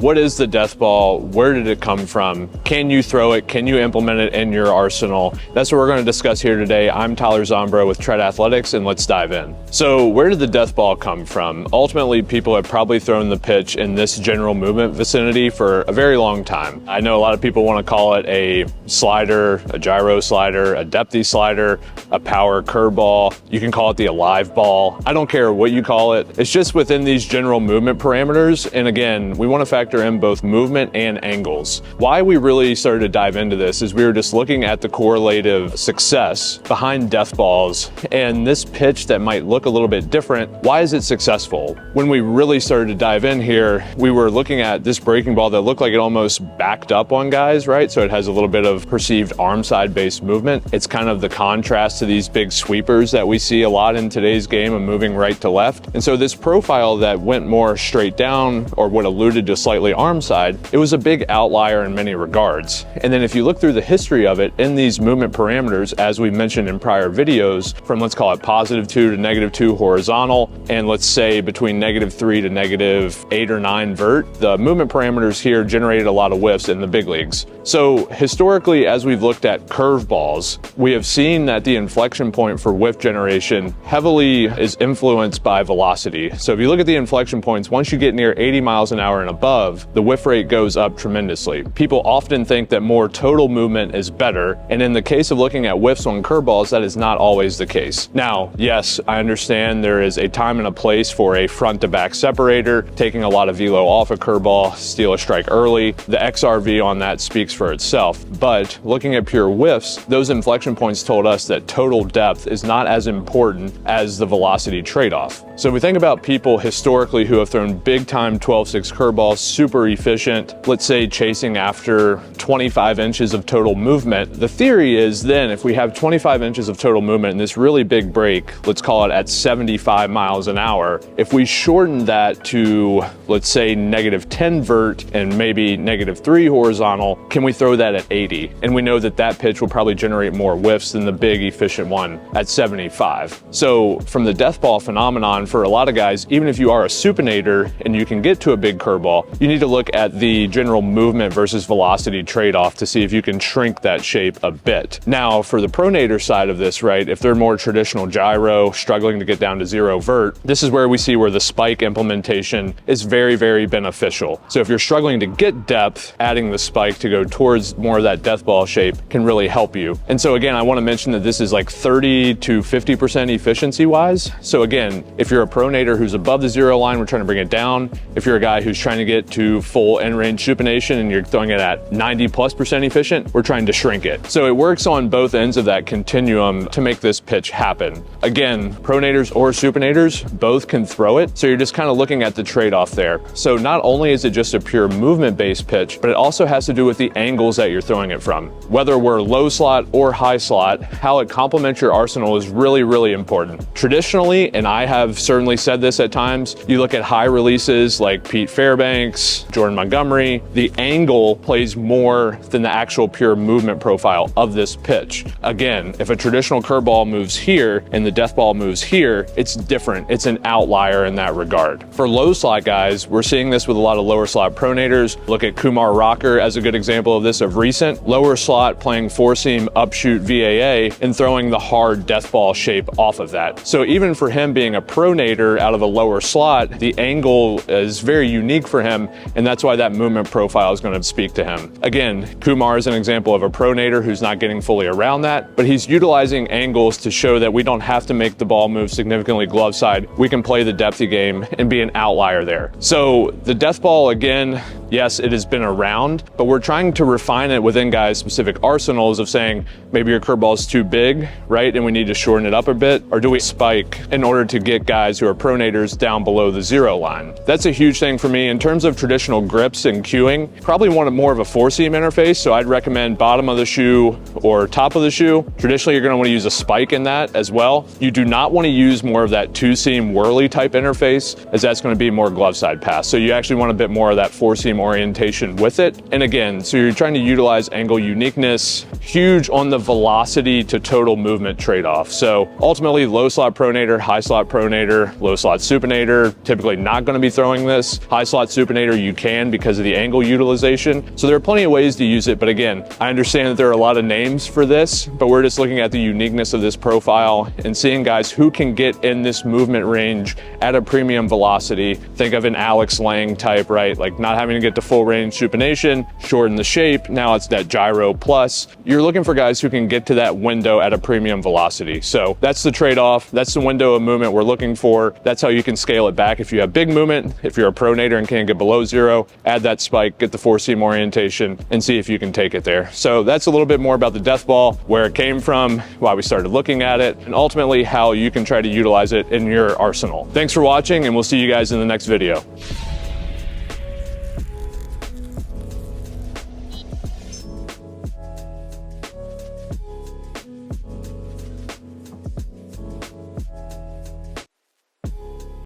What is the death ball? Where did it come from? Can you throw it? Can you implement it in your arsenal? That's what we're going to discuss here today. I'm Tyler Zombro with Tread Athletics, and let's dive in. So where did the death ball come from? Ultimately, people have probably thrown the pitch in this general movement vicinity for a very long time. I know a lot of people want to call it a slider, a gyro slider, a depthy slider, a power curveball. You can call it the alive ball. I don't care what you call it. It's just within these general movement parameters. And again, we want to factor in both movement and angles. Why we really started to dive into this is we were just looking at the correlative success behind death balls, and this pitch that might look a little bit different, why is it successful? When we really started to dive in here, we were looking at this breaking ball that looked like it almost backed up on guys, right? So it has a little bit of perceived arm side based movement. It's kind of the contrast to these big sweepers that we see a lot in today's game of moving right to left. And so this profile that went more straight down, or what alluded to slightly arm side, it was a big outlier in many regards. And then if you look through the history of it in these movement parameters, as we mentioned in prior videos, from let's call it +2 to -2 horizontal, and let's say between -3 to -8 or 9 vert, the movement parameters here generated a lot of whiffs in the big leagues. So historically, as we've looked at curveballs, we have seen that the inflection point for whiff generation heavily is influenced by velocity. So if you look at the inflection points, once you get near 80 miles an hour and above, the whiff rate goes up tremendously. People often think that more total movement is better, and in the case of looking at whiffs on curveballs, that is not always the case. Now, yes, I understand there is a time and a place for a front to back separator, taking a lot of velo off a curveball, steal a strike early. The XRV on that speaks for itself, but looking at pure whiffs, those inflection points told us that total depth is not as important as the velocity trade-off. So if we think about people historically who have thrown big time 12-6 curveballs, super efficient, let's say chasing after 25 inches of total movement, the theory is then if we have 25 inches of total movement in this really big break, let's call it at 75 miles an hour, if we shorten that to, let's say, -10 vert and maybe -3 horizontal, can we throw that at 80? And we know that that pitch will probably generate more whiffs than the big efficient one at 75. So from the death ball phenomenon, for a lot of guys, even if you are a supinator and you can get to a big curveball, you need to look at the general movement versus velocity trade-off to see if you can shrink that shape a bit. Now, for the pronator side of this, right, if they're more traditional gyro, struggling to get down to 0 vert, this is where we see where the spike implementation is very, very beneficial. So if you're struggling to get depth, adding the spike to go towards more of that death ball shape can really help you. And so again, I want to mention that this is like 30 to 50% efficiency wise. So again, if you're a pronator who's above the 0 line, we're trying to bring it down. If you're a guy who's trying to get to full end range supination and you're throwing it at 90+% efficient, we're trying to shrink it. So it works on both ends of that continuum to make this pitch happen. Again, pronators or supinators, both can throw it. So you're just kind of looking at the trade-off there. So not only is it just a pure movement-based pitch, but it also has to do with the angles that you're throwing it from. Whether we're low slot or high slot, how it complements your arsenal is really, really important. Traditionally, and I have certainly said this at times, you look at high releases like Pete Fairbanks, Jordan Montgomery, the angle plays more than the actual pure movement profile of this pitch. Again, if a traditional curveball moves here and the death ball moves here, it's different. It's an outlier in that regard. For low slot guys, we're seeing this with a lot of lower slot pronators. Look at Kumar Rocker as a good example of this of recent. Lower slot playing 4-seam upshoot VAA and throwing the hard death ball shape off of that. So even for him being a pronator out of a lower slot, the angle is very unique for him, and that's why that movement profile is going to speak to him. Again, Kumar is an example of a pronator who's not getting fully around that, but he's utilizing angles to show that we don't have to make the ball move significantly glove side. We can play the depthy game and be an outlier there. So the death ball, again, yes, it has been around, but we're trying to refine it within guys' specific arsenals of saying, maybe your curveball is too big, right? And we need to shorten it up a bit, or do we spike in order to get guys who are pronators down below the 0 line? That's a huge thing for me. In terms of traditional grips and cueing, probably want more of a 4-seam interface, so I'd recommend bottom of the shoe or top of the shoe. Traditionally, you're gonna wanna use a spike in that as well. You do not wanna use more of that 2-seam whirly type interface, as that's gonna be more glove side pass. So you actually want a bit more of that 4-seam orientation with it. And again, so you're trying to utilize angle uniqueness, huge on the velocity to total movement trade-off. So ultimately, low slot pronator, high slot pronator, low slot supinator, typically not going to be throwing this. High slot supinator you can because of the angle utilization. So there are plenty of ways to use it, but again, I understand that there are a lot of names for this, but we're just looking at the uniqueness of this profile and seeing guys who can get in this movement range at a premium velocity. Think of an Alex Lang type, right? Like not having to get to full range supination, shorten the shape. Now it's that gyro plus. You're looking for guys who can get to that window at a premium velocity. So that's the trade-off. That's the window of movement we're looking for. That's how you can scale it back. If you have big movement, if you're a pronator and can't get below zero, add that spike, get the 4-seam orientation, and see if you can take it there. So that's a little bit more about the death ball, where it came from, why we started looking at it, and ultimately how you can try to utilize it in your arsenal. Thanks for watching, and we'll see you guys in the next video.